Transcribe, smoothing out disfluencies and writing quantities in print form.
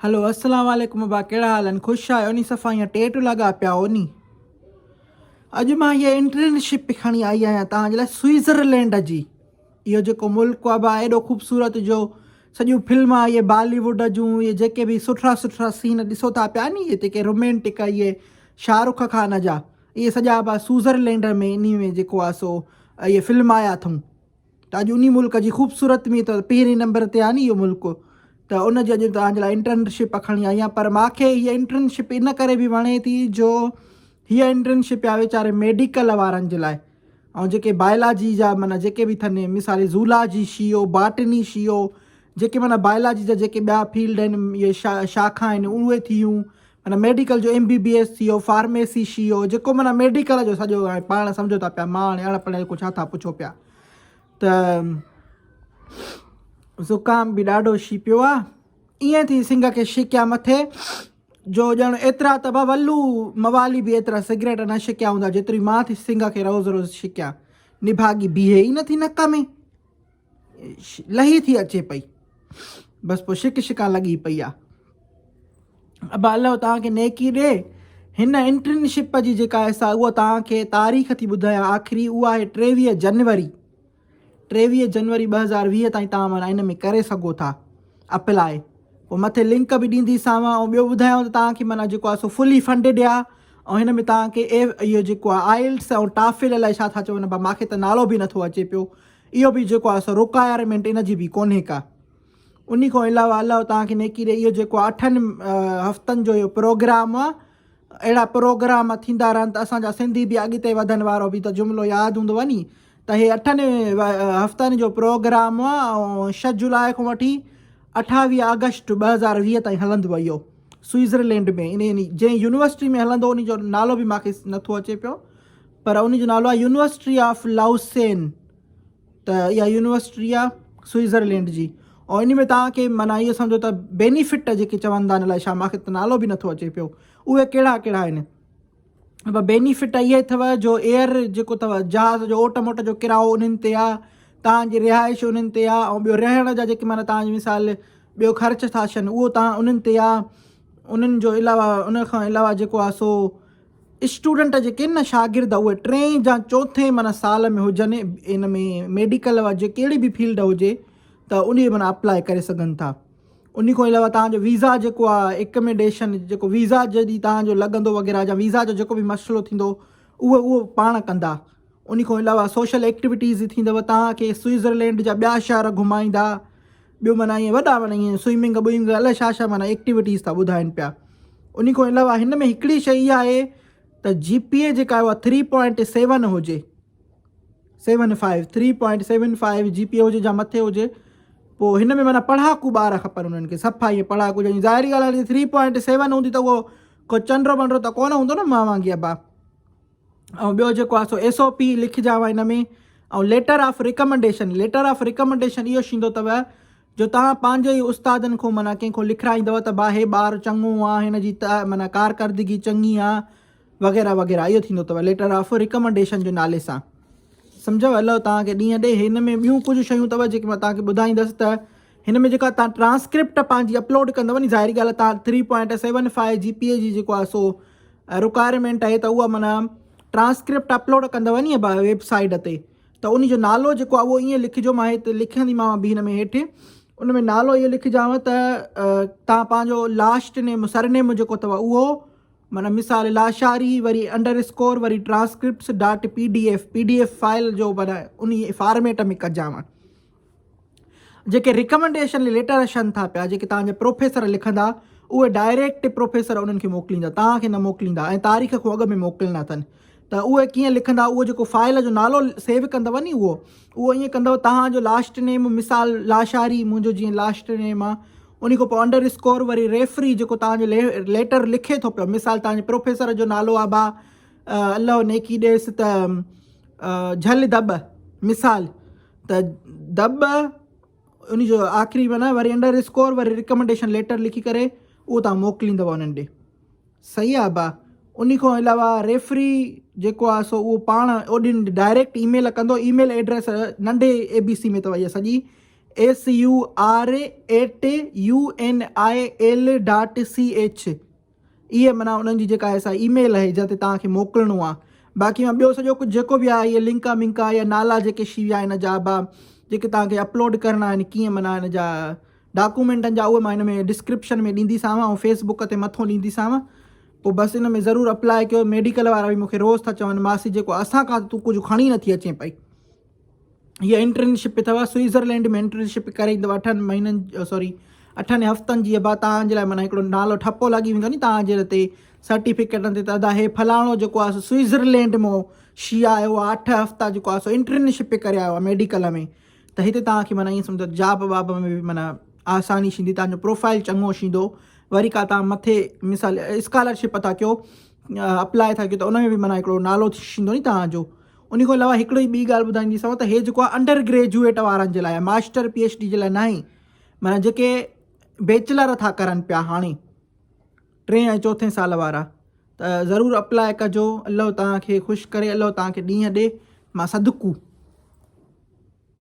Hello अस्सलाम वालेकुम बा कहिड़ा हाल आहिनि ख़ुशि आहियो नी सफ़ा ईअं टेट लॻा पिया हो नी। अॼु मां हीअ इंटर्नशिप खणी आई आहियां तव्हांजे लाइ स्विट्ज़रलैंड जी। इहो जेको मुल्क आहे बा एॾो ख़ूबसूरत जो सॼियूं फिल्मां इहे बॉलीवुड जूं इहे जेके बि सुठा सुठा सीन ॾिसो था पिया नी इहे जेके रोमेंटिक इहे शाहरुख खान जा इहे सॼा बा स्विट्ज़रलैंड में इन में जेको आहे सो इहे फिल्म आया अथऊं। त अॼु उन मुल्क जी ख़ूबसूरत में त पहिरें नंबर ते आहे नी इहो मुल्क। त उन जी अॼु तव्हांजे लाइ इंटर्नशिप खणी आई आहियां। पर मूंखे हीअ इंटर्नशिप इन करे बि वणे थी जो हीअ इंटर्नशिप आहे वीचारे मेडिकल वारनि जे लाइ ऐं जेके बायोलॉजी जा माना जेके बि अथनि मिसाल ज़ूलॉजी शियो बॉटनी शियो जेके माना बायोलॉजी जा जेके ॿिया फील्ड आहिनि इहे शाखा आहिनि उहे थियूं माना मेडिकल जो MBBS थियो फार्मेसी शियो जेको माना मेडिकल जो सॼो हाणे पाण सम्झो था पिया मां हाणे अणपढ़ियल को छा था पुछो पिया। त ज़ुकाम बि ॾाढो शी पियो आहे ईअं थी सिंग खे छिकिया मथे जो ॼण एतिरा त वल्लू मवाली बि एतिरा सिगरेट न छिकिया हूंदा जेतिरी मां थी सिंग खे रोज़ु रोज़ु छिकिया। निभागी बीहे ई नथी नक में लही थी अचे पई बसि पोइ छिका लॻी पई आहे। अब हलो तव्हांखे नेकी ॾे हिन इंटर्नशिप जी जेका आहे सा उहा तव्हांखे तारीख़ थी ॿुधायां आख़िरी उहा आहे 23 जनवरी 2020 ताईं तव्हां माना इन में करे सघो था अप्लाई। पोइ मथे लिंक बि ॾींदीसांव ऐं ॿियो ॿुधायांव त तव्हांखे माना जेको आहे सो फुली फंडिड आहे ऐं हिन में तव्हांखे इहो जेको आहे आइल्स ऐं टाफिल अलाए छा था चवनि मूंखे त नालो बि नथो अचे पियो इहो बि जेको आहे सो रिक्वायरमेंट इन जी बि कोन्हे का। उन खां अलावा अलावा तव्हांखे नेकी ॾे इहो जेको आहे 8 हफ़्तनि जो इहो प्रोग्राम आहे। अहिड़ा प्रोग्राम थींदा रहनि त असांजा सिंधी बि अॻिते वधनि वारो बि त जुमिलो यादि हूंदो नी। त हे 8 हफ़्तनि जो प्रोग्राम आहे ऐं 6 जुलाई खां वठी 28 अगस्त 2020 ताईं हलंदो इहो स्विट्ज़रलैंड में इन जंहिं यूनिवर्सिटी में हलंदो उन जो नालो बि मूंखे नथो अचे पियो पर उन जो नालो आहे यूनिवर्सिटी ऑफ लाउसेन। त इहा यूनिवर्सिटी आहे स्विट्ज़रलैंड जी ऐं इन में तव्हांखे माना इहो सम्झो त बेनिफिट जेके चवंदा आहिनि अलाए छा मूंखे त नालो बि नथो अचे पियो उहे कहिड़ा कहिड़ा आहिनि। बेनिफिट इहे अथव जो एयर जेको अथव जहाज़ जो ओट मोट जो किरायो उन्हनि ते आहे तव्हांजी रिहाइश उन्हनि ते आहे ऐं ॿियो रहण जा जेके माना तव्हांजी मिसाल ॿियो ख़र्च था अचनि उहो तव्हां उन्हनि ते आहे। उन्हनि जो अलावा उन खां अलावा जेको आहे सो स्टूडेंट जेके आहिनि न शागिर्द उहे 3 या 4 माना साल में हुजनि इन में मेडिकल जे कहिड़ी बि फील्ड हुजे त उन माना अप्लाई करे सघनि था। उन खां अलावा तव्हांजो वीज़ा जेको आहे एकमेडेशन जेको वीज़ा जॾहिं तव्हांजो लॻंदो वग़ैरह या वीज़ा जो जेको बि मसइलो थींदो उहो पाण कंदा। उन खां अलावा सोशल एक्टिविटीज़ थींदव तव्हांखे स्विट्ज़रलैंड जा ॿिया शहर घुमाईंदा ॿियो माना ईअं वॾा माना ईअं स्विमिंग वुइमिंग अलाए छा छा माना एक्टिविटीज़ था ॿुधाइनि पिया। उन खां अलावा हिन में हिकिड़ी शइ इहा आहे त GPA जेका आहे उहा 3.7 हुजे 3.75 GPA हुजे या मथे हुजे पोइ हिन में माना पढ़ाकू ॿार खपनि उन्हनि खे सफ़ा ईअं पढ़ाकू जंहिंजी ज़ाहिरी ॻाल्हि आहे 3.7 हूंदी त उहो को चंडो बंडो त कोन हूंदो न मां वांगी अबा। ऐं ॿियो जेको आहे सो SOP लिखिजाव हिन में ऐं लेटर ऑफ रिकमेंडेशन इहो थींदो अथव जो तव्हां पंहिंजे ई उस्तादनि खां माना कंहिंखो लिखाईंदव त भाउ हे ॿारु चङो आहे हिन जी माना कारकर्दगी चङी आहे वग़ैरह वग़ैरह इहो थींदो अथव लेटर ऑफ रिकमेंडेशन जो नाले सां सम्झो। हलो तव्हांखे ॾींहं ॾे हिन में ॿियूं कुझु शयूं अथव जेके मां तव्हांखे ॿुधाईंदसि त हिन में जेका तव्हां ट्रांसक्रिप्ट पंहिंजी अपलोड कंदव नी ज़ाहिरी ॻाल्हि आहे तव्हां 3.75 GPA जी जेको आहे सो रिक्वायरमेंट आहे त उहा माना ट्रांसक्रिप्ट अपलोड कंदव नी वेबसाइट ते त उन जो नालो जेको आहे उहो ईअं लिखिजो मां हिते लिखंदीमांव बि हिन में हेठि उन में नालो इहो लिखिजांव त तव्हां पंहिंजो लास्ट नेम सरनेम जेको अथव उहो माना मिसाल लाशारी वरी _ वरी transcripts.pdf फाइल जो माना उन फॉर्मेट में कजांव। जेके रिकमेंडेशन लेटर अचनि था पिया जेके तव्हांजा प्रोफेसर लिखंदा उहे डायरेक्ट प्रोफेसर उन्हनि खे मोकिलींदा तव्हांखे न मोकिलींदा ऐं तारीख़ खां अॻु में मोकिलंदा अथनि। त उहे कीअं लिखंदा उहो जेको फाइल जो नालो सेव कंदव नी उहो ईअं कंदव तव्हांजो लास्ट नेम मिसाल लाशारी मुंहिंजो जीअं लास्ट नेम आहे उन खां पोइ _ वरी रेफरी जेको तव्हांजो लेटर लिखे थो पियो मिसाल तव्हांजे प्रोफेसर जो नालो आहे बा अलाह नेकी ॾेसि त झल दब मिसाल त दब उन जो आख़िरी माना वरी _ वरी रिकमेंडेशन लेटर लिखी करे उहो तव्हां मोकिलींदव उन्हनि ॾे सही आहे बा। उन खां अलावा रेफरी जेको आहे सो उहो पाण ओॾी डायरेक्ट ईमेल कंदो ईमेल एड्रेस नंढे ABC में अथव इहा सॼी SURATUNIL.CH इहे माना उन्हनि जी जेका आहे सा ईमेल आहे जिते तव्हांखे मोकिलिणो आहे। बाक़ी मां ॿियो सॼो कुझु जेको बि आहे इहे लिंका मिंका या नाला जेके शी आहे हिन जा जेके तव्हांखे अपलोड करणा आहिनि कीअं माना हिन जा डॉक्यूमेंटनि जा उहे मां हिन में डिस्क्रिप्शन में ॾींदीसांव ऐं फेसबुक ते मथां ॾींदीसांव। पोइ बसि हिन में ज़रूरु अप्लाई कयो। मेडिकल वारा बि मूंखे रोज़ था चवनि मासी जेको असां खां तूं कुझु खणी नथी अचे पई। हीअ इंटर्नशिप अथव स्विट्ज़रलैंड में इंटर्नशिप करे ईंदव 8 हफ़्तनि जी। तव्हांजे लाइ माना हिकिड़ो नालो ठपो लॻी वेंदो नी तव्हांजे ते सर्टिफिकेटनि ते त हे फलाणो जेको आहे स्विट्ज़रलैंड मां शी आयो आहे 8 हफ़्ता जेको आहे सो इंटर्नशिप करे आयो आहे मेडिकल में। त हिते तव्हांखे माना ईअं सम्झो जॉब वाब में बि माना आसानी थींदी, तव्हांजो प्रोफाइल चङो थींदो। वरी का तव्हां मथे मिसाल स्कॉलरशिप था कयो अप्लाई था कयो त उन में बि माना हिकिड़ो नालो थींदो नी तव्हांजो। उन खां अलावा हिकिड़ी ॿी ॻाल्हि ॿुधाईंदीसांव त हे जेको आहे अंडर ग्रेजुएट वारनि जे लाइ, मास्टर PhD जे लाइ न आहे, माना जेके बैचलर था करनि पिया हाणे 3 ऐं 4 साल वारा, त ज़रूरु अप्लाई कजो। अल्लाह तव्हांखे ख़ुशि करे, अल्लाह तव्हांखे ॾींहं ॾे। मां सदकू।